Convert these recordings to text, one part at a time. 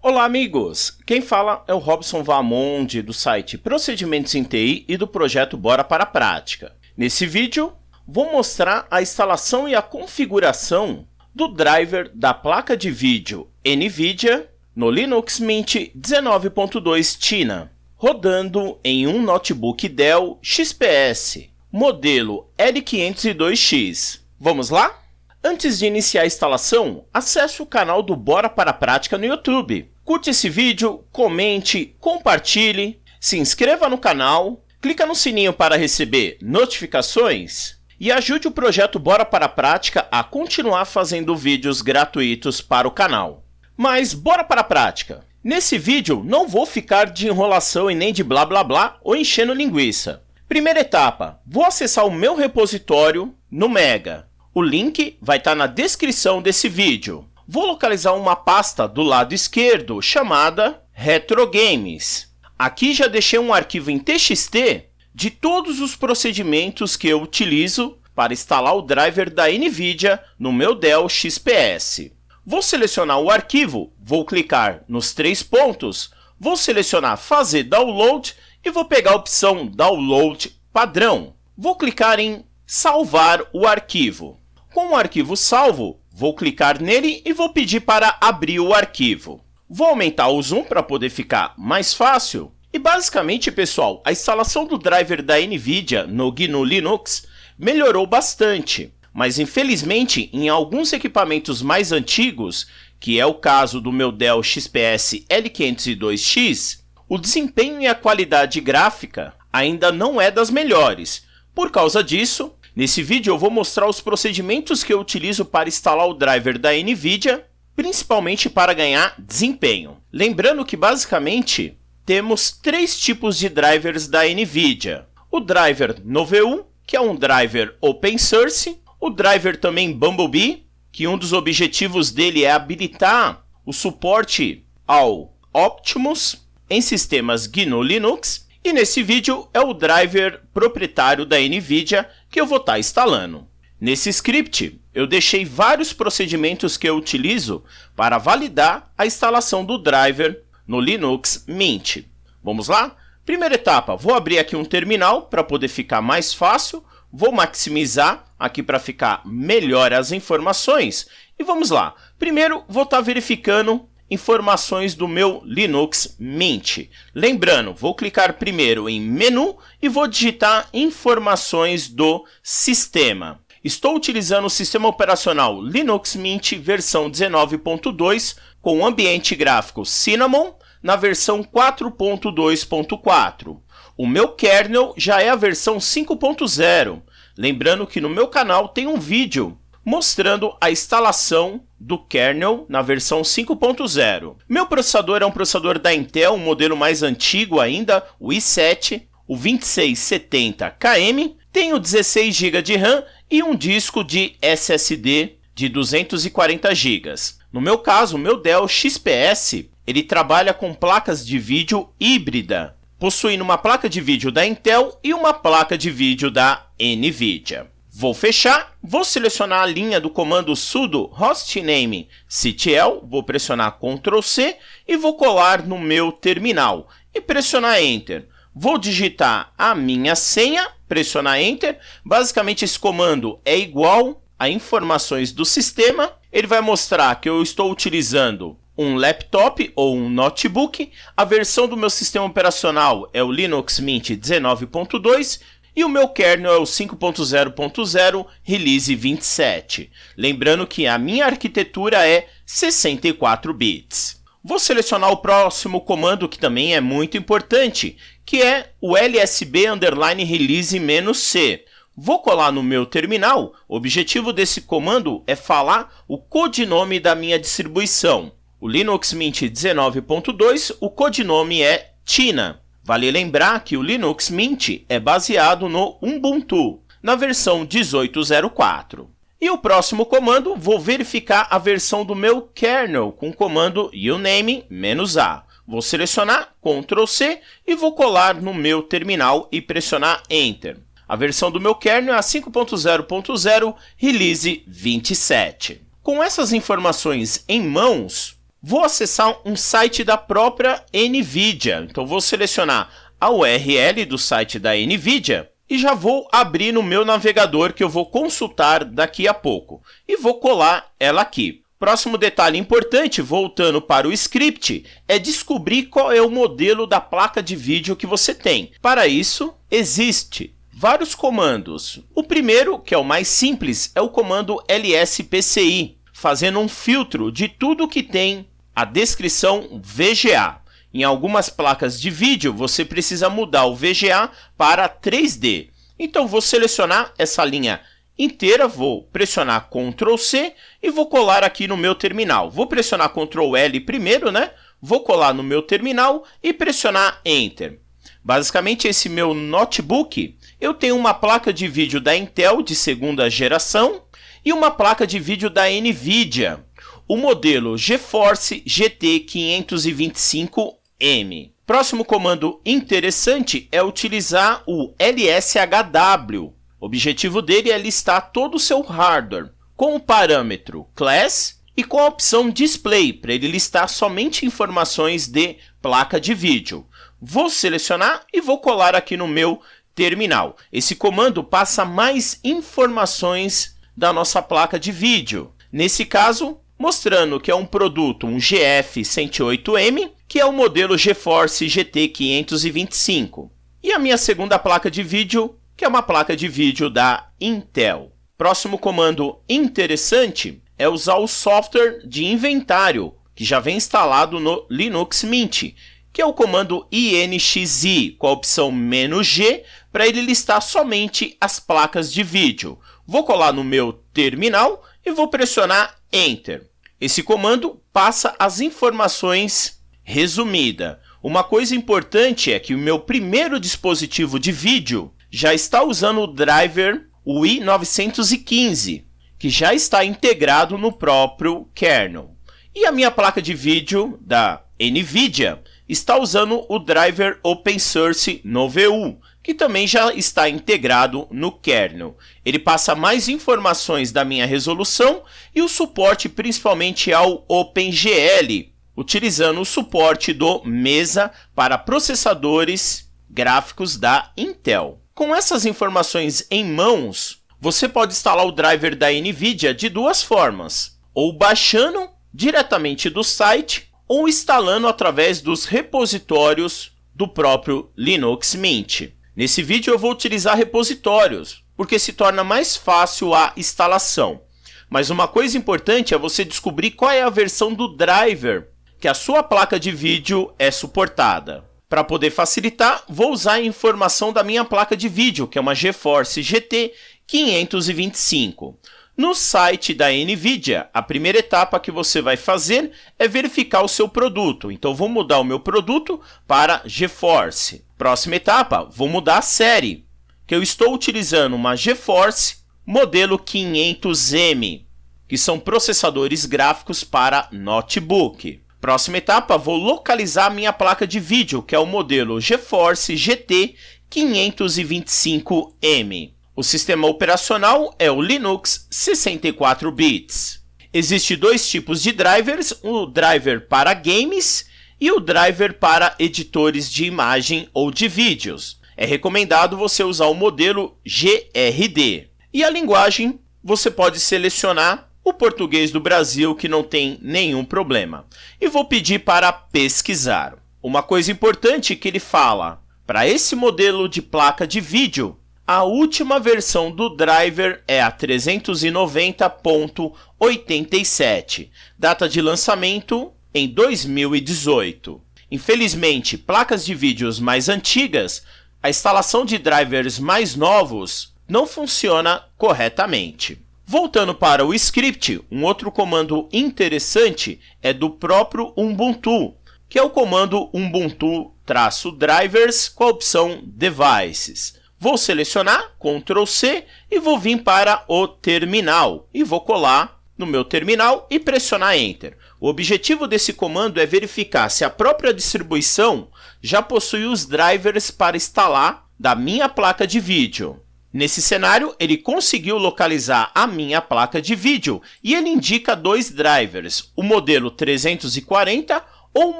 Olá, amigos! Quem fala é o Robson Vamonde, do site Procedimentos em TI e do projeto Bora para a Prática. Nesse vídeo, vou mostrar a instalação e a configuração do driver da placa de vídeo NVIDIA no Linux Mint 19.2 Tina, rodando em um notebook Dell XPS, modelo L502X. Vamos lá? Antes de iniciar a instalação, acesse o canal do Bora para a Prática no YouTube. Curte esse vídeo, comente, compartilhe, se inscreva no canal, clica no sininho para receber notificações e ajude o projeto Bora para a Prática a continuar fazendo vídeos gratuitos para o canal. Mas bora para a prática! Nesse vídeo não vou ficar de enrolação e nem de blá blá blá ou enchendo linguiça. Primeira etapa, vou acessar o meu repositório no Mega. O link vai estar na descrição desse vídeo. Vou localizar uma pasta do lado esquerdo chamada Retro Games. Aqui já deixei um arquivo em TXT de todos os procedimentos que eu utilizo para instalar o driver da NVIDIA no meu Dell XPS. Vou selecionar o arquivo, vou clicar nos 3 pontos, vou selecionar Fazer Download e vou pegar a opção Download Padrão. Vou clicar em Salvar o arquivo. Com o arquivo salvo, vou clicar nele e vou pedir para abrir o arquivo. Vou aumentar o zoom para poder ficar mais fácil. E basicamente, pessoal, a instalação do driver da NVIDIA no GNU Linux melhorou bastante. Mas infelizmente, em alguns equipamentos mais antigos, que é o caso do meu Dell XPS L502X, o desempenho e a qualidade gráfica ainda não é das melhores. Por causa disso, nesse vídeo eu vou mostrar os procedimentos que eu utilizo para instalar o driver da NVIDIA, principalmente para ganhar desempenho. Lembrando que basicamente temos 3 tipos de drivers da NVIDIA. O driver Noveu, que é um driver open source, o driver também Bumblebee, que um dos objetivos dele é habilitar o suporte ao Optimus em sistemas GNU Linux, e nesse vídeo é o driver proprietário da NVIDIA que eu vou estar instalando. Nesse script, eu deixei vários procedimentos que eu utilizo para validar a instalação do driver no Linux Mint. Vamos lá? Primeira etapa, vou abrir aqui um terminal para poder ficar mais fácil, vou maximizar aqui para ficar melhor as informações e vamos lá. Primeiro, vou estar verificando informações do meu Linux Mint. Lembrando, vou clicar primeiro em Menu e vou digitar informações do sistema. Estou utilizando o sistema operacional Linux Mint versão 19.2 com ambiente gráfico Cinnamon na versão 4.2.4. O meu kernel já é a versão 5.0. Lembrando que no meu canal tem um vídeo mostrando a instalação do kernel na versão 5.0. Meu processador é um processador da Intel, um modelo mais antigo ainda, o i7, o 2670KM, tenho 16 GB de RAM e um disco de SSD de 240 GB. No meu caso, o meu Dell XPS, ele trabalha com placas de vídeo híbrida, possuindo uma placa de vídeo da Intel e uma placa de vídeo da NVIDIA. Vou fechar, vou selecionar a linha do comando sudo hostnamectl, vou pressionar Ctrl C e vou colar no meu terminal e pressionar Enter. Vou digitar a minha senha, pressionar Enter. Basicamente esse comando é igual a informações do sistema. Ele vai mostrar que eu estou utilizando um laptop ou um notebook. A versão do meu sistema operacional é o Linux Mint 19.2 e o meu kernel é o 5.0.0 Release 27. Lembrando que a minha arquitetura é 64 bits. Vou selecionar o próximo comando que também é muito importante, que é o lsb_release-c. Vou colar no meu terminal. O objetivo desse comando é falar o codinome da minha distribuição. O Linux Mint 19.2, o codinome é Tina. Vale lembrar que o Linux Mint é baseado no Ubuntu, na versão 18.04. E o próximo comando, vou verificar a versão do meu kernel com o comando uname-a. Vou selecionar Ctrl C e vou colar no meu terminal e pressionar Enter. A versão do meu kernel é a 5.0.0 Release 27. Com essas informações em mãos, vou acessar um site da própria NVIDIA. Então vou selecionar a URL do site da NVIDIA e já vou abrir no meu navegador que eu vou consultar daqui a pouco. E vou colar ela aqui. Próximo detalhe importante, voltando para o script, é descobrir qual é o modelo da placa de vídeo que você tem. Para isso, existe vários comandos. O primeiro, que é o mais simples, é o comando lspci, fazendo um filtro de tudo que tem a descrição VGA. Em algumas placas de vídeo, você precisa mudar o VGA para 3D. Então, vou selecionar essa linha inteira, vou pressionar Ctrl C e vou colar aqui no meu terminal. Vou pressionar Ctrl L primeiro, né? Vou colar no meu terminal e pressionar Enter. Basicamente, esse meu notebook, eu tenho uma placa de vídeo da Intel de segunda geração e uma placa de vídeo da NVIDIA, o modelo GeForce GT 525M. Próximo comando interessante é utilizar o LSHW. O objetivo dele é listar todo o seu hardware, com o parâmetro Class e com a opção Display, para ele listar somente informações de placa de vídeo. Vou selecionar e vou colar aqui no meu terminal. Esse comando passa mais informações da nossa placa de vídeo. Nesse caso, mostrando que é um produto, um GF108M, que é o modelo GeForce GT 525. E a minha segunda placa de vídeo, que é uma placa de vídeo da Intel. Próximo comando interessante é usar o software de inventário, que já vem instalado no Linux Mint, que é o comando INXI, com a opção "-G, para ele listar somente as placas de vídeo. Vou colar no meu terminal e vou pressionar Enter. Esse comando passa as informações resumidas. Uma coisa importante é que o meu primeiro dispositivo de vídeo já está usando o driver i915, que já está integrado no próprio kernel. E a minha placa de vídeo da NVIDIA está usando o driver OpenSource NoVu, que também já está integrado no kernel. Ele passa mais informações da minha resolução e o suporte principalmente ao OpenGL, utilizando o suporte do Mesa para processadores gráficos da Intel. Com essas informações em mãos, você pode instalar o driver da NVIDIA de duas formas, ou baixando diretamente do site, ou instalando através dos repositórios do próprio Linux Mint. Nesse vídeo eu vou utilizar repositórios, porque se torna mais fácil a instalação. Mas uma coisa importante é você descobrir qual é a versão do driver que a sua placa de vídeo é suportada. Para poder facilitar, vou usar a informação da minha placa de vídeo, que é uma GeForce GT 525. No site da NVIDIA, a primeira etapa que você vai fazer é verificar o seu produto. Então, vou mudar o meu produto para GeForce. Próxima etapa, vou mudar a série, que eu estou utilizando uma GeForce modelo 500M, que são processadores gráficos para notebook. Próxima etapa, vou localizar a minha placa de vídeo, que é o modelo GeForce GT 525M. O sistema operacional é o Linux 64 bits. Existem dois tipos de drivers, o driver para games e o driver para editores de imagem ou de vídeos. É recomendado você usar o modelo GRD. E a linguagem, você pode selecionar o português do Brasil, que não tem nenhum problema. E vou pedir para pesquisar. Uma coisa importante que ele fala, para esse modelo de placa de vídeo, a última versão do driver é a 390.87, data de lançamento em 2018. Infelizmente, placas de vídeos mais antigas, a instalação de drivers mais novos não funciona corretamente. Voltando para o script, um outro comando interessante é do próprio Ubuntu, que é o comando Ubuntu-drivers com a opção Devices. Vou selecionar Ctrl C e vou vir para o terminal e vou colar no meu terminal e pressionar Enter. O objetivo desse comando é verificar se a própria distribuição já possui os drivers para instalar da minha placa de vídeo. Nesse cenário, ele conseguiu localizar a minha placa de vídeo e ele indica dois drivers, o modelo 340 ou o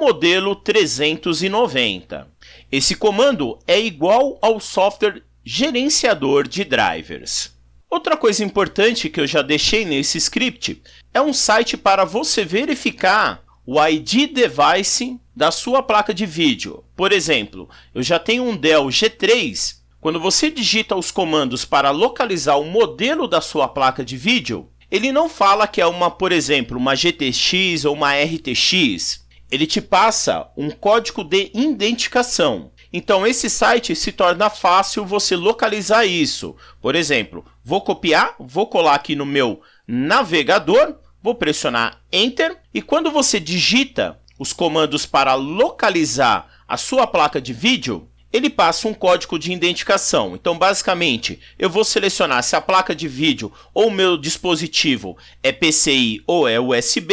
modelo 390. Esse comando é igual ao software gerenciador de drivers. Outra coisa importante que eu já deixei nesse script é um site para você verificar o ID device da sua placa de vídeo. Por exemplo, eu já tenho um Dell G3. Quando você digita os comandos para localizar o modelo da sua placa de vídeo, ele não fala que é por exemplo, uma GTX ou uma RTX. Ele te passa um código de identificação. Então, esse site se torna fácil você localizar isso. Por exemplo, vou copiar, vou colar aqui no meu navegador, vou pressionar Enter e quando você digita os comandos para localizar a sua placa de vídeo, ele passa um código de identificação. Então, basicamente, eu vou selecionar se a placa de vídeo ou o meu dispositivo é PCI ou é USB.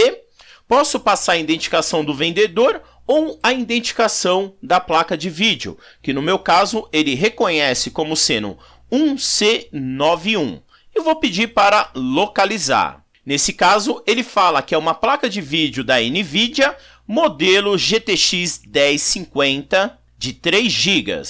Posso passar a identificação do vendedor ou a identificação da placa de vídeo, que no meu caso ele reconhece como sendo 1C91. Eu vou pedir para localizar. Nesse caso, ele fala que é uma placa de vídeo da NVIDIA, modelo GTX 1050 de 3 GB.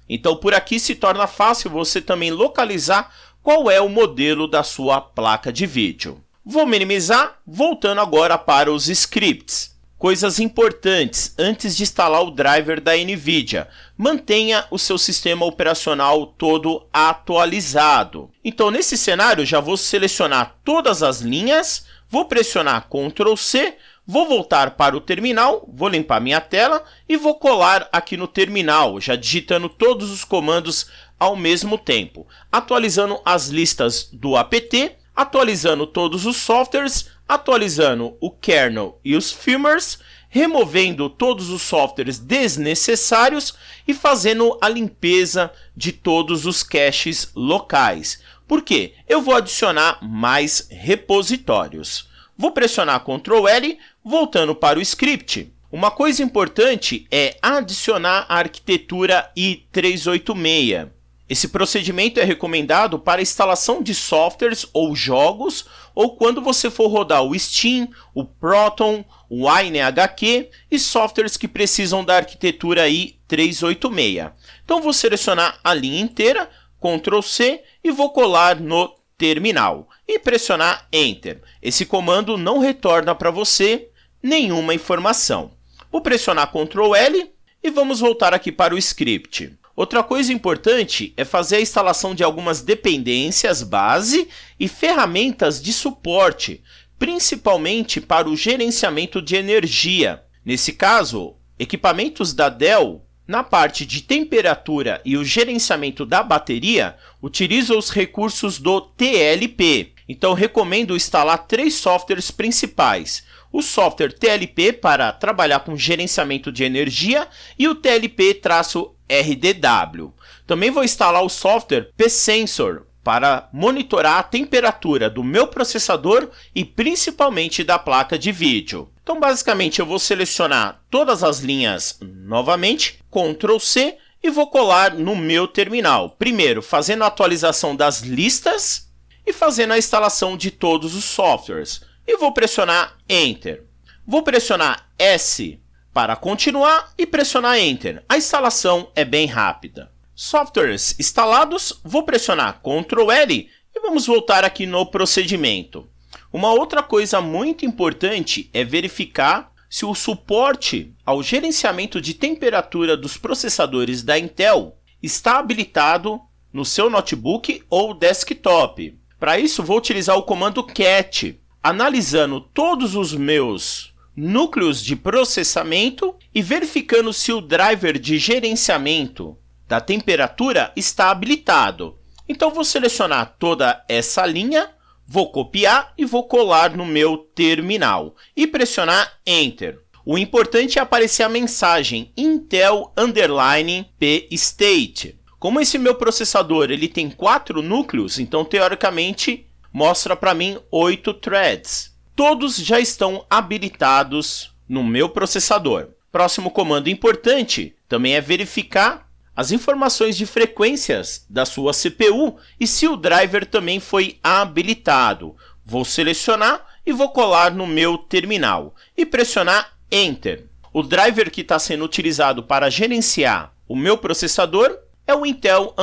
Então, por aqui se torna fácil você também localizar qual é o modelo da sua placa de vídeo. Vou minimizar, voltando agora para os scripts. Coisas importantes antes de instalar o driver da NVIDIA. Mantenha o seu sistema operacional todo atualizado. Então, nesse cenário, já vou selecionar todas as linhas, vou pressionar Ctrl C, vou voltar para o terminal, vou limpar minha tela e vou colar aqui no terminal, já digitando todos os comandos ao mesmo tempo, atualizando as listas do apt, atualizando todos os softwares, atualizando o kernel e os firmwares, removendo todos os softwares desnecessários e fazendo a limpeza de todos os caches locais. Por quê? Eu vou adicionar mais repositórios. Vou pressionar Ctrl L, voltando para o script. Uma coisa importante é adicionar a arquitetura i386. Esse procedimento é recomendado para instalação de softwares ou jogos, ou quando você for rodar o Steam, o Proton, o INHQ e softwares que precisam da arquitetura i386. Então vou selecionar a linha inteira, Ctrl C e vou colar no terminal e pressionar Enter. Esse comando não retorna para você nenhuma informação. Vou pressionar Ctrl L e vamos voltar aqui para o script. Outra coisa importante é fazer a instalação de algumas dependências base e ferramentas de suporte, principalmente para o gerenciamento de energia. Nesse caso, equipamentos da Dell, na parte de temperatura e o gerenciamento da bateria, utilizam os recursos do TLP. Então, recomendo instalar 3 softwares principais. O software TLP para trabalhar com gerenciamento de energia e o TLP-RDW. Também vou instalar o software pSensor para monitorar a temperatura do meu processador e principalmente da placa de vídeo. Então, basicamente, eu vou selecionar todas as linhas novamente, Ctrl C, e vou colar no meu terminal. Primeiro, fazendo a atualização das listas e fazendo a instalação de todos os softwares. E vou pressionar Enter. Vou pressionar S para continuar e pressionar Enter. A instalação é bem rápida. Softwares instalados, vou pressionar Ctrl L e vamos voltar aqui no procedimento. Uma outra coisa muito importante é verificar se o suporte ao gerenciamento de temperatura dos processadores da Intel está habilitado no seu notebook ou desktop. Para isso, vou utilizar o comando cat, analisando todos os meus núcleos de processamento e verificando se o driver de gerenciamento da temperatura está habilitado. Então, vou selecionar toda essa linha, vou copiar e vou colar no meu terminal e pressionar Enter. O importante é aparecer a mensagem Intel _ pstate. Como esse meu processador ele tem 4 núcleos, então teoricamente mostra para mim 8 threads. Todos já estão habilitados no meu processador. Próximo comando importante também é verificar as informações de frequências da sua CPU e se o driver também foi habilitado. Vou selecionar e vou colar no meu terminal e pressionar Enter. O driver que está sendo utilizado para gerenciar o meu processador é o Intel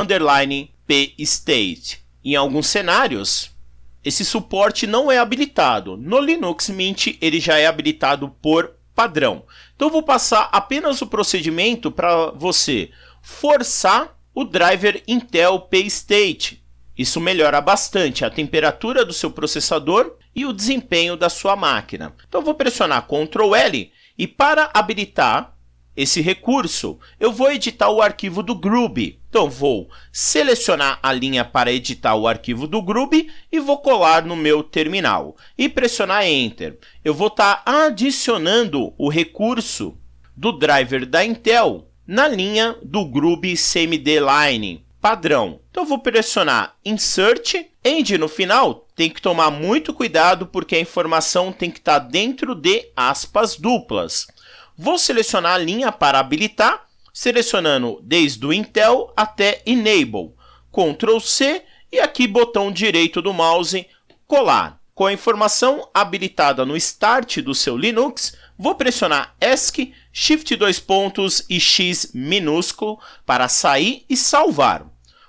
_P-State. Em alguns cenários, esse suporte não é habilitado. No Linux Mint ele já é habilitado por padrão. Então eu vou passar apenas o procedimento para você forçar o driver Intel P-State. Isso melhora bastante a temperatura do seu processador e o desempenho da sua máquina. Então eu vou pressionar Ctrl L e para habilitar esse recurso, eu vou editar o arquivo do Groovy. Então vou selecionar a linha para editar o arquivo do Groovy e vou colar no meu terminal e pressionar Enter. Eu vou estar adicionando o recurso do driver da Intel na linha do Groovy CMD Line padrão. Então eu vou pressionar Insert, End no final. Tem que tomar muito cuidado porque a informação tem que estar dentro de aspas duplas. Vou selecionar a linha para habilitar, selecionando desde o Intel até Enable. Ctrl C e aqui botão direito do mouse, colar. Com a informação habilitada no Start do seu Linux, vou pressionar ESC, Shift 2 pontos e X minúsculo para sair e salvar.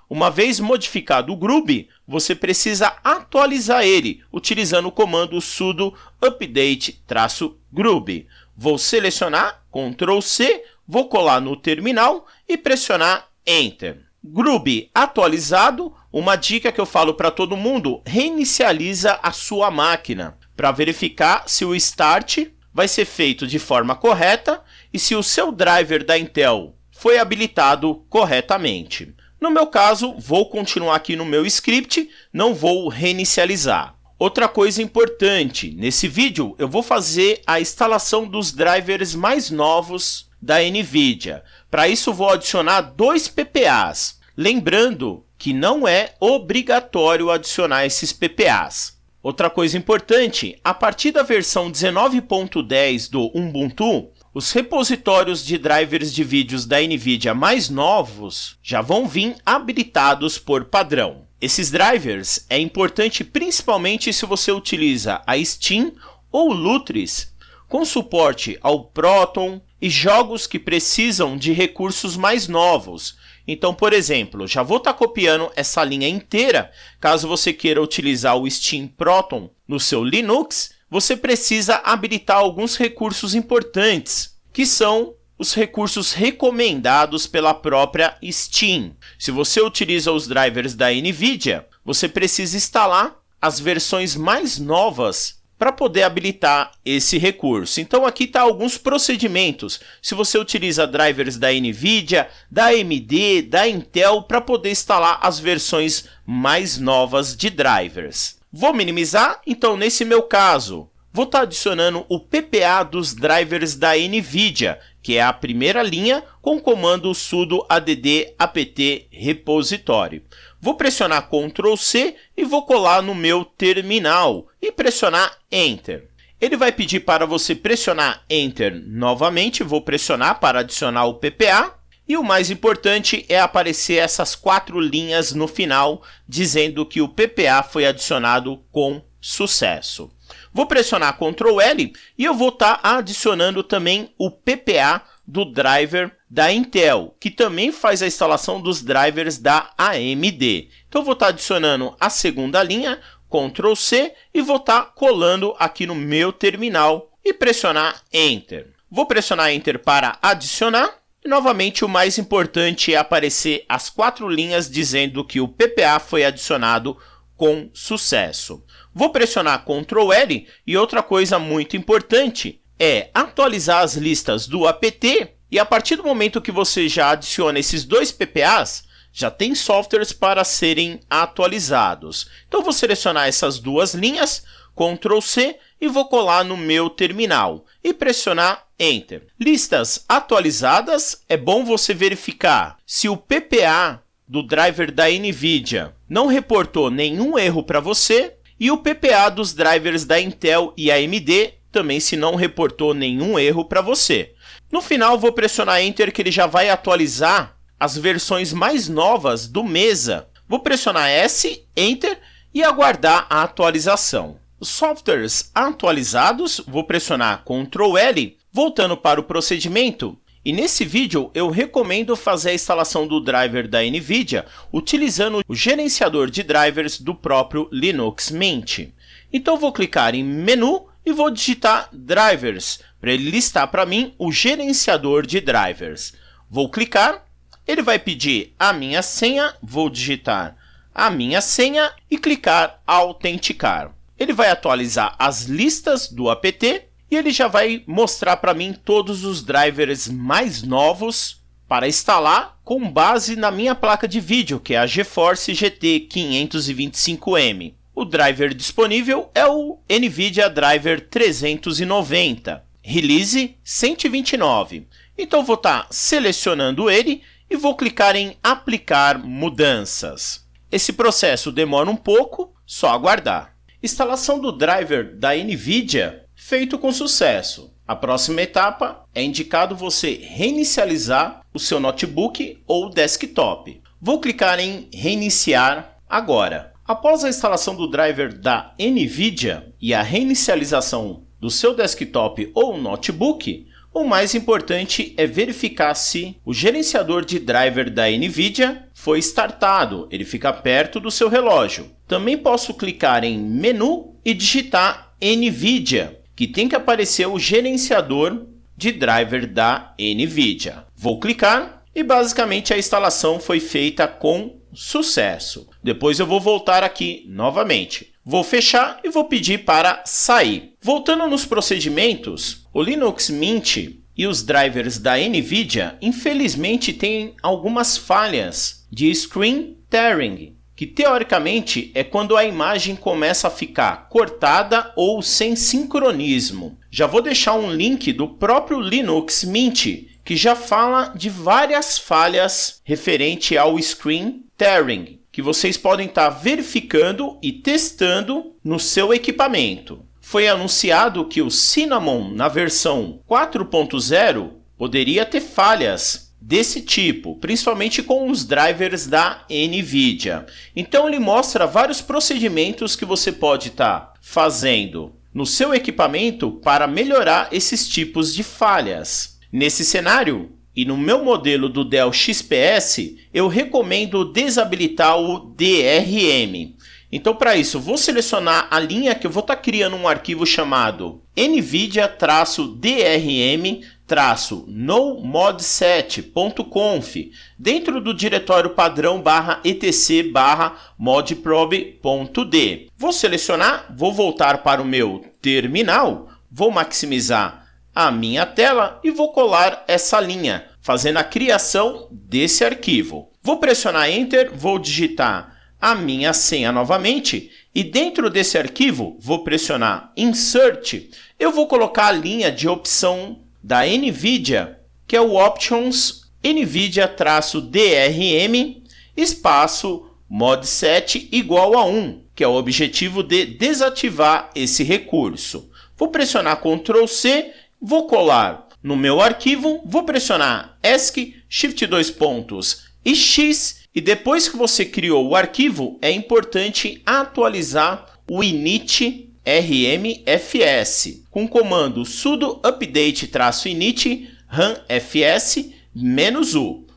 Uma vez modificado o Groovy, você precisa atualizar ele utilizando o comando sudo update-groovy. Vou selecionar Ctrl C, vou colar no terminal e pressionar Enter. Groovy atualizado, uma dica que eu falo para todo mundo, reinicializa a sua máquina para verificar se o Start vai ser feito de forma correta e se o seu driver da Intel foi habilitado corretamente. No meu caso, vou continuar aqui no meu script, não vou reinicializar. Outra coisa importante, nesse vídeo eu vou fazer a instalação dos drivers mais novos da NVIDIA. Para isso vou adicionar 2 PPAs. Lembrando que não é obrigatório adicionar esses PPAs. Outra coisa importante, a partir da versão 19.10 do Ubuntu, os repositórios de drivers de vídeos da NVIDIA mais novos já vão vir habilitados por padrão. Esses drivers é importante principalmente se você utiliza a Steam ou Lutris, com suporte ao Proton e jogos que precisam de recursos mais novos. Então, por exemplo, já vou estar copiando essa linha inteira. Caso você queira utilizar o Steam Proton no seu Linux, você precisa habilitar alguns recursos importantes, que são os recursos recomendados pela própria Steam. Se você utiliza os drivers da NVIDIA, você precisa instalar as versões mais novas para poder habilitar esse recurso. Então aqui está alguns procedimentos. Se você utiliza drivers da NVIDIA, da AMD, da Intel, para poder instalar as versões mais novas de drivers. Vou minimizar, então nesse meu caso, vou estar adicionando o PPA dos drivers da NVIDIA, que é a primeira linha com o comando sudo add apt repository. Vou pressionar Ctrl C e vou colar no meu terminal e pressionar Enter. Ele vai pedir para você pressionar Enter novamente, vou pressionar para adicionar o PPA. E o mais importante é aparecer essas 4 linhas no final, dizendo que o PPA foi adicionado com sucesso. Vou pressionar Ctrl L e eu vou estar adicionando também o PPA do driver da Intel, que também faz a instalação dos drivers da AMD. Então eu vou estar adicionando a segunda linha, Ctrl C, e vou estar colando aqui no meu terminal e pressionar Enter. Vou pressionar Enter para adicionar. E novamente o mais importante é aparecer as 4 linhas dizendo que o PPA foi adicionado com sucesso. Vou pressionar Ctrl L e outra coisa muito importante é atualizar as listas do apt e a partir do momento que você já adiciona esses 2 PPAs, já tem softwares para serem atualizados. Então vou selecionar essas 2 linhas, Ctrl C e vou colar no meu terminal e pressionar Enter. Listas atualizadas, é bom você verificar se o PPA do driver da NVIDIA não reportou nenhum erro para você e o PPA dos drivers da Intel e AMD também se não reportou nenhum erro para você. No final vou pressionar Enter que ele já vai atualizar as versões mais novas do Mesa. Vou pressionar S, Enter e aguardar a atualização. Os softwares atualizados, vou pressionar Ctrl L, voltando para o procedimento. E nesse vídeo eu recomendo fazer a instalação do driver da NVIDIA utilizando o gerenciador de drivers do próprio Linux Mint. Então vou clicar em Menu e vou digitar Drivers, para ele listar para mim o gerenciador de drivers. Vou clicar, ele vai pedir a minha senha, vou digitar a minha senha e clicar Autenticar. Ele vai atualizar as listas do apt e ele já vai mostrar para mim todos os drivers mais novos para instalar com base na minha placa de vídeo, que é a GeForce GT 525M. O driver disponível é o NVIDIA Driver 390, Release 129. Então vou estar selecionando ele e vou clicar em Aplicar mudanças. Esse processo demora um pouco, só aguardar. Instalação do driver da NVIDIA feito com sucesso. A próxima etapa é indicado você reinicializar o seu notebook ou desktop. Vou clicar em Reiniciar agora. Após a instalação do driver da NVIDIA e a reinicialização do seu desktop ou notebook, o mais importante é verificar se o gerenciador de driver da NVIDIA foi startado, ele fica perto do seu relógio. Também posso clicar em Menu e digitar NVIDIA, que tem que aparecer o gerenciador de driver da NVIDIA. Vou clicar e basicamente a instalação foi feita com sucesso. Depois eu vou voltar aqui novamente. Vou fechar e vou pedir para sair. Voltando nos procedimentos, o Linux Mint e os drivers da NVIDIA infelizmente têm algumas falhas de screen tearing, que teoricamente é quando a imagem começa a ficar cortada ou sem sincronismo. Já vou deixar um link do próprio Linux Mint, que já fala de várias falhas referente ao screen tearing, que vocês podem estar verificando e testando no seu equipamento. Foi anunciado que o Cinnamon na versão 4.0 poderia ter falhas desse tipo, principalmente com os drivers da NVIDIA. Então ele mostra vários procedimentos que você pode estar fazendo no seu equipamento para melhorar esses tipos de falhas. Nesse cenário, e no meu modelo do Dell XPS, eu recomendo desabilitar o DRM. Então, para isso, vou selecionar a linha que eu vou estar criando um arquivo chamado nvidia-drm-nomodset.conf dentro do diretório padrão /etc/modprobe.d. Vou selecionar, vou voltar para o meu terminal, vou maximizar a minha tela e vou colar essa linha, fazendo a criação desse arquivo. Vou pressionar Enter, vou digitar a minha senha novamente e dentro desse arquivo vou pressionar Insert. Eu vou colocar a linha de opção da NVIDIA, que é o Options NVIDIA-DRM espaço modset igual a 1, que é o objetivo de desativar esse recurso. Vou pressionar Ctrl C, vou colar no meu arquivo, vou pressionar ESC, Shift 2 pontos e X, e depois que você criou o arquivo, é importante atualizar o init rmfs com o comando sudo update-init ramfs-u.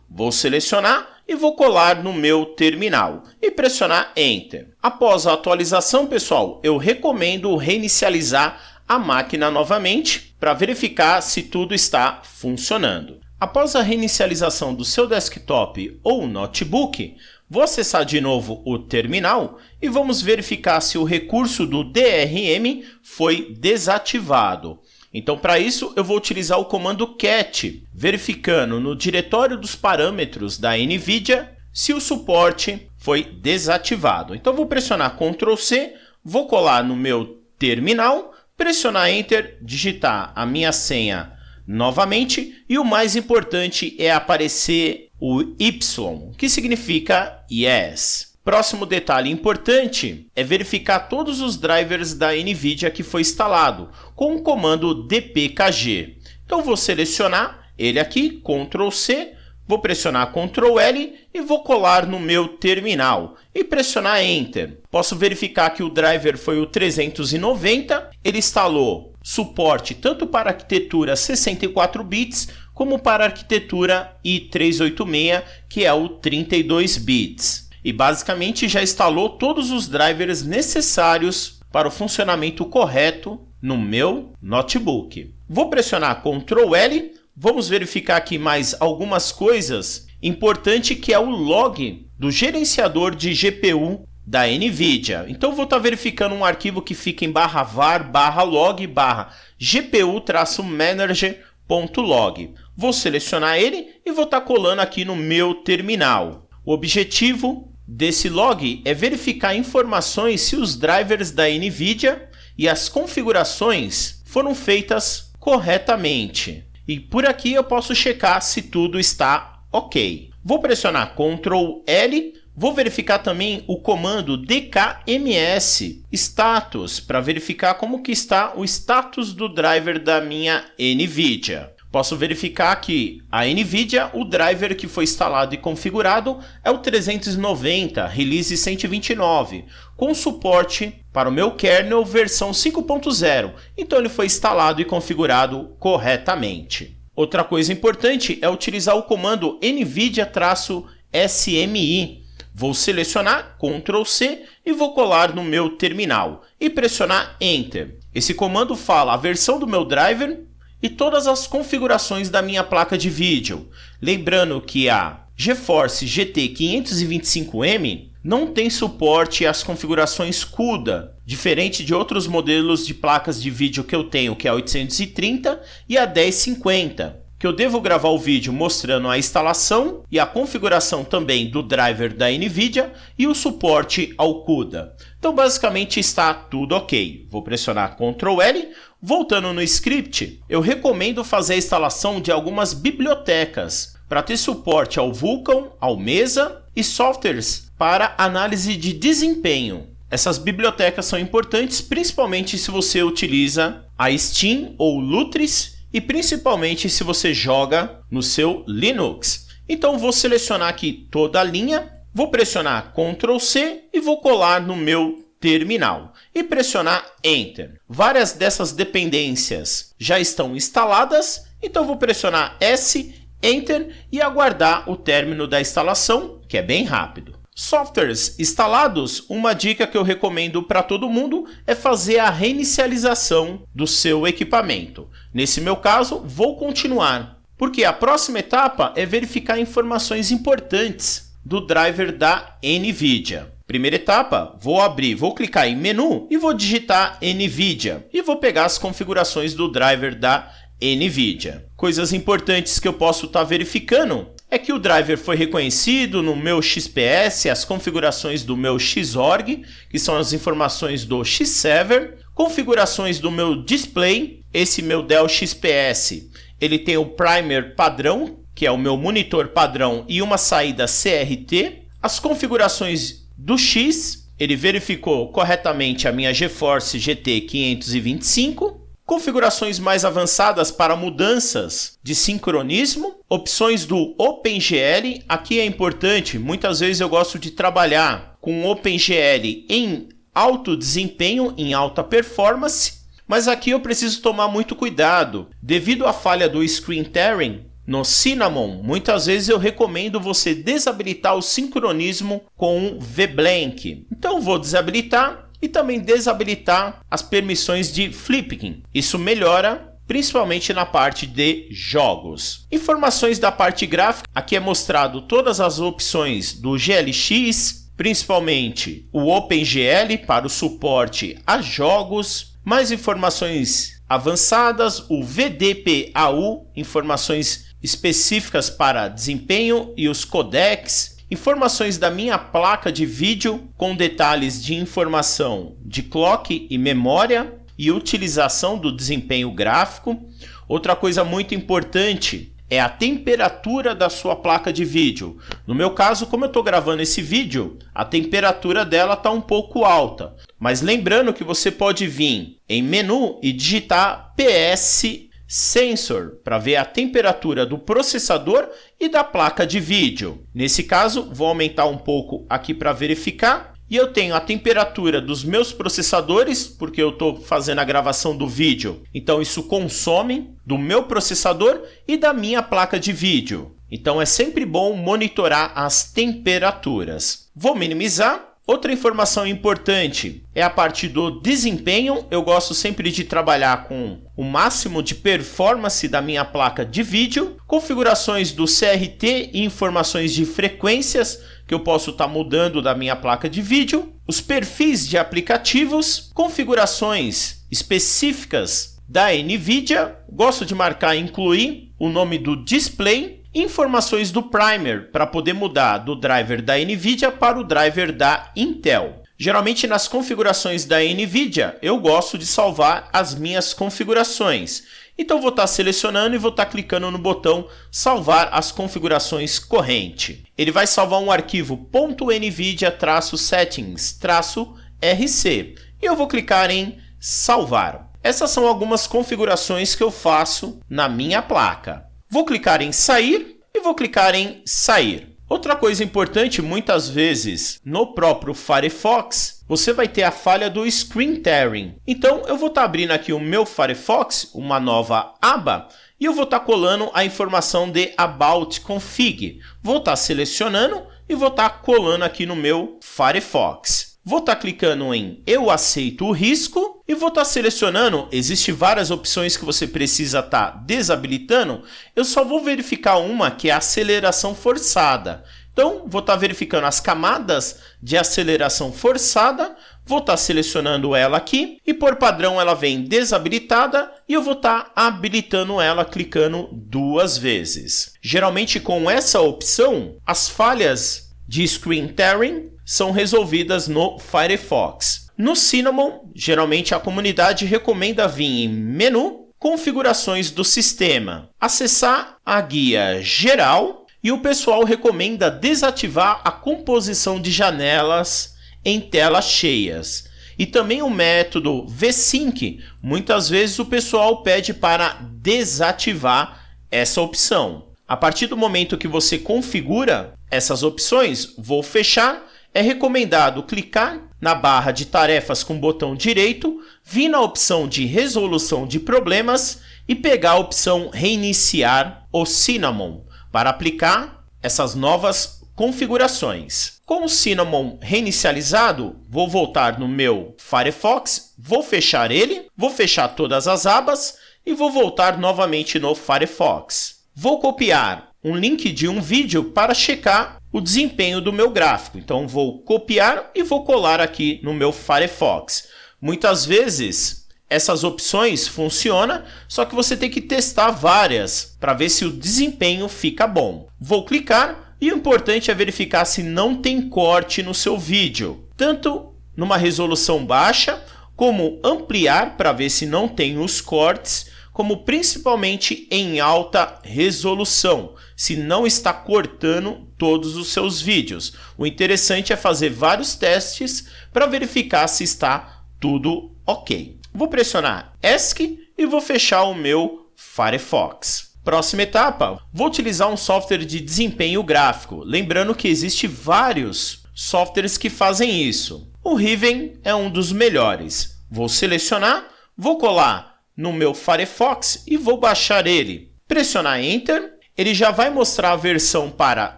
Vou selecionar e vou colar no meu terminal e pressionar Enter. Após a atualização, pessoal, eu recomendo reinicializar a máquina novamente para verificar se tudo está funcionando. Após a reinicialização do seu desktop ou notebook, vou acessar de novo o terminal e vamos verificar se o recurso do DRM foi desativado. Então, para isso, eu vou utilizar o comando cat, verificando no diretório dos parâmetros da NVIDIA se o suporte foi desativado. Então, vou pressionar Ctrl C, vou colar no meu terminal, pressionar Enter, digitar a minha senha novamente e o mais importante é aparecer o Y, que significa Yes. Próximo detalhe importante é verificar todos os drivers da NVIDIA que foi instalado com o comando dpkg. Então vou selecionar ele aqui, Ctrl C, Vou pressionar Ctrl L e vou colar no meu terminal e pressionar Enter. Posso verificar que o driver foi o 390, ele instalou suporte tanto para arquitetura 64 bits como para a arquitetura i386, que é o 32 bits. E basicamente já instalou todos os drivers necessários para o funcionamento correto no meu notebook. Vou pressionar Ctrl L, vamos verificar aqui mais algumas coisas. Importante que é o log do gerenciador de GPU da NVIDIA. Então vou estar verificando um arquivo que fica em /var/log/gpu-manager.log. Vou selecionar ele e vou estar colando aqui no meu terminal. O objetivo desse log é verificar informações se os drivers da NVIDIA e as configurações foram feitas corretamente. E por aqui eu posso checar se tudo está ok. Vou pressionar Ctrl L, vou verificar também o comando dkms status para verificar como que está o status do driver da minha NVIDIA. Posso verificar que a NVIDIA, o driver que foi instalado e configurado é o 390 Release 129, com suporte para o meu kernel versão 5.0. Então ele foi instalado e configurado corretamente. Outra coisa importante é utilizar o comando NVIDIA-SMI. Vou selecionar Ctrl C e vou colar no meu terminal e pressionar Enter. Esse comando fala a versão do meu driver e todas as configurações da minha placa de vídeo. Lembrando que a GeForce GT 525M não tem suporte às configurações CUDA, diferente de outros modelos de placas de vídeo que eu tenho, que é a 830 e a 1050, que eu devo gravar o vídeo mostrando a instalação e a configuração também do driver da NVIDIA e o suporte ao CUDA. Então basicamente está tudo ok. Vou pressionar Ctrl L. Voltando no script, eu recomendo fazer a instalação de algumas bibliotecas para ter suporte ao Vulkan, ao Mesa e softwares para análise de desempenho. Essas bibliotecas são importantes principalmente se você utiliza a Steam ou Lutris e principalmente se você joga no seu Linux. Então vou selecionar aqui toda a linha, vou pressionar Ctrl C e vou colar no meu terminal e pressionar Enter. Várias dessas dependências já estão instaladas, então vou pressionar S, Enter e aguardar o término da instalação, que é bem rápido. Softwares instalados, uma dica que eu recomendo para todo mundo é fazer a reinicialização do seu equipamento. Nesse meu caso, vou continuar, porque a próxima etapa é verificar informações importantes do driver da NVIDIA. Primeira etapa, vou clicar em menu e vou digitar NVIDIA e vou pegar as configurações do driver da NVIDIA. Coisas importantes que eu posso estar verificando é que o driver foi reconhecido no meu XPS, as configurações do meu Xorg, que são as informações do Xserver, configurações do meu display, esse meu Dell XPS, ele tem o primer padrão, que é o meu monitor padrão e uma saída CRT, as configurações do X, ele verificou corretamente a minha GeForce GT 525, configurações mais avançadas para mudanças de sincronismo, opções do OpenGL, aqui é importante, muitas vezes eu gosto de trabalhar com o OpenGL em alto desempenho, em alta performance, mas aqui eu preciso tomar muito cuidado, devido à falha do screen tearing, no Cinnamon, muitas vezes eu recomendo você desabilitar o sincronismo com um VBlank. Então vou desabilitar e também desabilitar as permissões de Flipping. Isso melhora principalmente na parte de jogos. Informações da parte gráfica, aqui é mostrado todas as opções do GLX, principalmente o OpenGL para o suporte a jogos, mais informações avançadas, o VDPAU, informações específicas para desempenho e os codecs, informações da minha placa de vídeo com detalhes de informação de clock e memória e utilização do desempenho gráfico. Outra coisa muito importante é a temperatura da sua placa de vídeo. No meu caso, como eu estou gravando esse vídeo, a temperatura dela está um pouco alta. Mas lembrando que você pode vir em menu e digitar PS Sensor, para ver a temperatura do processador e da placa de vídeo. Nesse caso, vou aumentar um pouco aqui para verificar. E eu tenho a temperatura dos meus processadores, porque eu estou fazendo a gravação do vídeo. Então isso consome do meu processador e da minha placa de vídeo. Então é sempre bom monitorar as temperaturas. Vou minimizar. Outra informação importante é a parte do desempenho. Eu gosto sempre de trabalhar com o máximo de performance da minha placa de vídeo, configurações do CRT e informações de frequências que eu posso estar mudando da minha placa de vídeo, os perfis de aplicativos, configurações específicas da NVIDIA, gosto de marcar e incluir o nome do display, informações do primer para poder mudar do driver da NVIDIA para o driver da Intel. Geralmente nas configurações da NVIDIA eu gosto de salvar as minhas configurações. Então vou estar selecionando e vou estar clicando no botão salvar as configurações corrente. Ele vai salvar um arquivo .nvidia-settings-rc e eu vou clicar em salvar. Essas são algumas configurações que eu faço na minha placa. Vou clicar em sair e vou clicar em sair. Outra coisa importante, muitas vezes no próprio Firefox, você vai ter a falha do screen tearing. Então eu vou estar abrindo aqui o meu Firefox, uma nova aba, e eu vou estar colando a informação de About Config. Vou estar selecionando e vou estar colando aqui no meu Firefox. Vou estar clicando em Eu aceito o risco e vou estar selecionando. Existem várias opções que você precisa estar desabilitando. Eu só vou verificar uma que é a aceleração forçada. Então, vou estar verificando as camadas de aceleração forçada. Vou estar selecionando ela aqui e por padrão ela vem desabilitada e eu vou estar habilitando ela clicando 2 vezes. Geralmente com essa opção, as falhas de screen tearing são resolvidas no Firefox. No Cinnamon, geralmente a comunidade recomenda vir em menu, configurações do sistema, acessar a guia geral e o pessoal recomenda desativar a composição de janelas em telas cheias. E também o método VSync, muitas vezes o pessoal pede para desativar essa opção. A partir do momento que você configura essas opções, vou fechar. É recomendado clicar na barra de tarefas com o botão direito, vir na opção de resolução de problemas e pegar a opção reiniciar o Cinnamon para aplicar essas novas configurações. Com o Cinnamon reinicializado, vou voltar no meu Firefox, vou fechar ele, vou fechar todas as abas e vou voltar novamente no Firefox. Vou copiar um link de um vídeo para checar o desempenho do meu gráfico. Então vou copiar e vou colar aqui no meu Firefox. Muitas vezes essas opções funcionam, só que você tem que testar várias para ver se o desempenho fica bom. Vou clicar e o importante é verificar se não tem corte no seu vídeo, tanto numa resolução baixa, como ampliar para ver se não tem os cortes, como principalmente em alta resolução, se não está cortando todos os seus vídeos. O interessante é fazer vários testes para verificar se está tudo ok. Vou pressionar ESC e vou fechar o meu Firefox. Próxima etapa, vou utilizar um software de desempenho gráfico. Lembrando que existem vários softwares que fazem isso. O Riven é um dos melhores. Vou selecionar, vou colar no meu Firefox e vou baixar ele. Pressionar Enter, ele já vai mostrar a versão para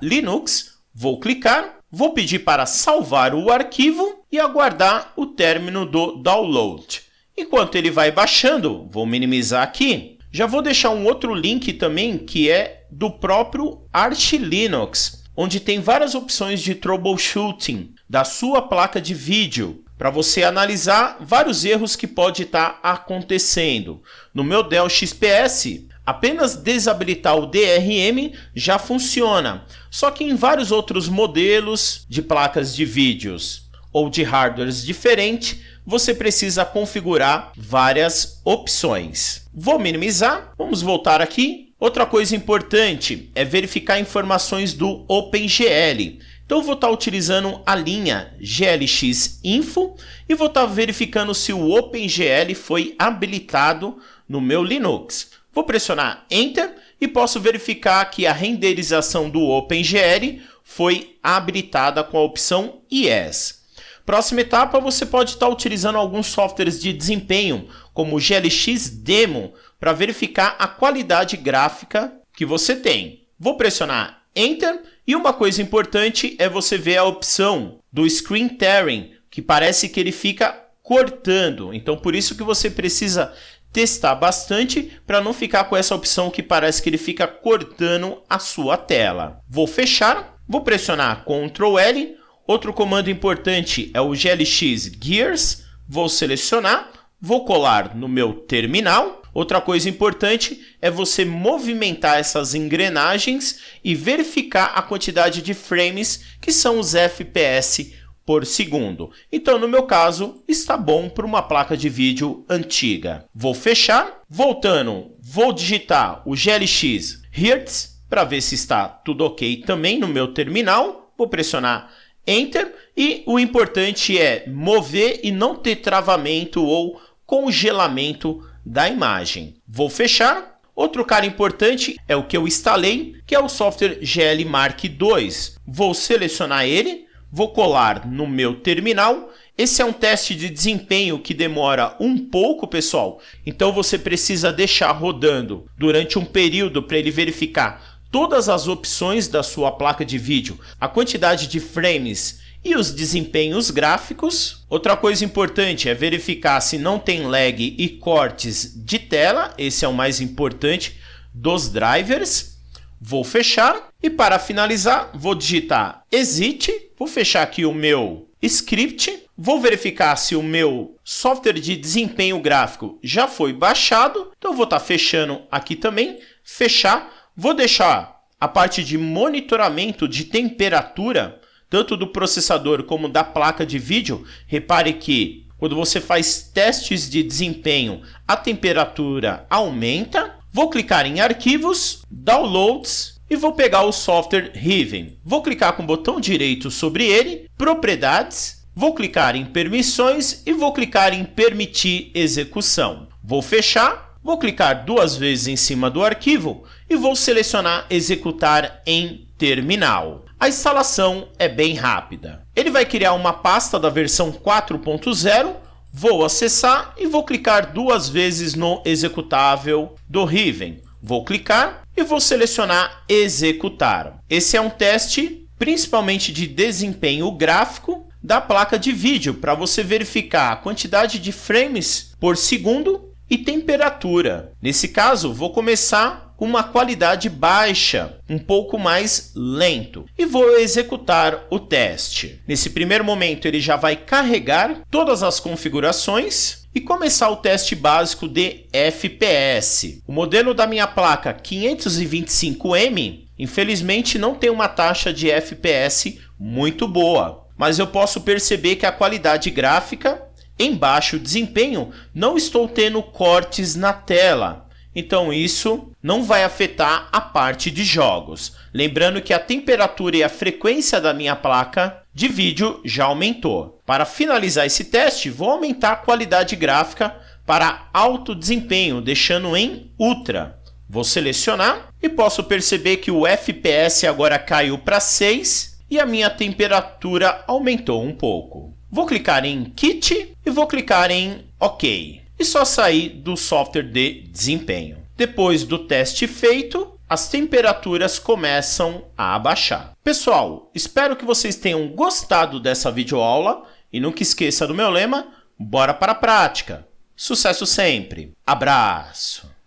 Linux. Vou clicar, vou pedir para salvar o arquivo e aguardar o término do download. Enquanto ele vai baixando, vou minimizar aqui. Já vou deixar um outro link também que é do próprio Arch Linux, onde tem várias opções de troubleshooting da sua placa de vídeo, para você analisar vários erros que pode estar acontecendo. No meu Dell XPS, apenas desabilitar o DRM já funciona, só que em vários outros modelos de placas de vídeos ou de hardwares diferentes, você precisa configurar várias opções. Vou minimizar, vamos voltar aqui. Outra coisa importante é verificar informações do OpenGL. Então, eu vou estar utilizando a linha GLX Info e vou estar verificando se o OpenGL foi habilitado no meu Linux. Vou pressionar Enter e posso verificar que a renderização do OpenGL foi habilitada com a opção Yes. Próxima etapa, você pode estar utilizando alguns softwares de desempenho, como o GLX Demo, para verificar a qualidade gráfica que você tem. Vou pressionar Enter e uma coisa importante é você ver a opção do Screen Tearing, que parece que ele fica cortando. Então, por isso que você precisa testar bastante para não ficar com essa opção que parece que ele fica cortando a sua tela. Vou fechar, vou pressionar Ctrl L. Outro comando importante é o GLX Gears. Vou selecionar, vou colar no meu terminal. Outra coisa importante é você movimentar essas engrenagens e verificar a quantidade de frames que são os FPS por segundo. Então, no meu caso, está bom para uma placa de vídeo antiga. Vou fechar, voltando, vou digitar o GLX Hertz para ver se está tudo ok também no meu terminal. Vou pressionar Enter e o importante é mover e não ter travamento ou congelamento da imagem. Vou fechar. Outro cara importante é o que eu instalei, que é o software GL Mark II. Vou selecionar ele, vou colar no meu terminal. Esse é um teste de desempenho que demora um pouco, pessoal. Então você precisa deixar rodando durante um período para ele verificar todas as opções da sua placa de vídeo, a quantidade de frames e os desempenhos gráficos. Outra coisa importante é verificar se não tem lag e cortes de tela. Esse é o mais importante dos drivers. Vou fechar e para finalizar vou digitar Exit. Vou fechar aqui o meu script. Vou verificar se o meu software de desempenho gráfico já foi baixado. Então vou estar fechando aqui também. Fechar. Vou deixar a parte de monitoramento de temperatura, tanto do processador como da placa de vídeo. Repare que quando você faz testes de desempenho, a temperatura aumenta. Vou clicar em Arquivos, Downloads e vou pegar o software Riven. Vou clicar com o botão direito sobre ele, Propriedades, vou clicar em Permissões e vou clicar em Permitir execução. Vou fechar. Vou clicar duas vezes em cima do arquivo e vou selecionar Executar em Terminal. A instalação é bem rápida. Ele vai criar uma pasta da versão 4.0. Vou acessar e vou clicar duas vezes no executável do Riven. Vou clicar e vou selecionar Executar. Esse é um teste principalmente de desempenho gráfico da placa de vídeo para você verificar a quantidade de frames por segundo e temperatura. Nesse caso, vou começar com uma qualidade baixa, um pouco mais lento, e vou executar o teste. Nesse primeiro momento, ele já vai carregar todas as configurações e começar o teste básico de FPS. O modelo da minha placa 525M, infelizmente, não tem uma taxa de FPS muito boa, mas eu posso perceber que a qualidade gráfica em baixo desempenho, não estou tendo cortes na tela. Então isso não vai afetar a parte de jogos. Lembrando que a temperatura e a frequência da minha placa de vídeo já aumentou. Para finalizar esse teste, vou aumentar a qualidade gráfica para alto desempenho, deixando em Ultra. Vou selecionar e posso perceber que o FPS agora caiu para 6 e a minha temperatura aumentou um pouco. Vou clicar em Kit e vou clicar em OK. E só sair do software de desempenho. Depois do teste feito, as temperaturas começam a abaixar. Pessoal, espero que vocês tenham gostado dessa videoaula e nunca esqueça do meu lema, bora para a prática. Sucesso sempre. Abraço.